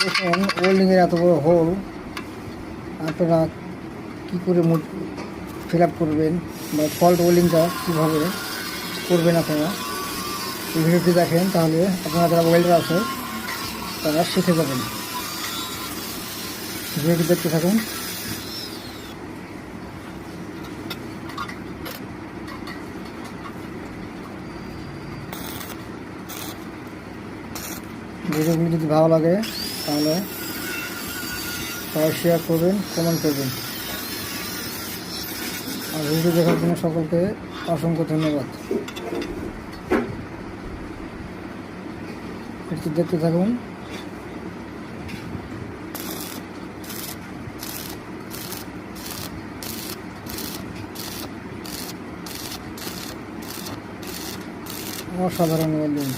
দেখুন ওয়েল্ডিংয়ের এত বড় হোল, আপনারা কী করে ফিল আপ করবেন বা ফল্ট ওয়েল্ডিংটা কীভাবে করবেন আপনারা এই ভিডিওটি দেখেন, তাহলে আপনারা যারা ওয়েল্ডার আছে তারা শিখে যাবেন। ভিডিওটি দেখতে থাকুন। ভিডিওগুলি যদি ভালো লাগে তাহলে সবাই শেয়ার করবেন, কমেন্ট করবেন। আর ভিডিও দেখার জন্য সকলকে অসংখ্য ধন্যবাদ। একটু দেখতে থাকুন। অসাধারণ ওয়েল্ডিং।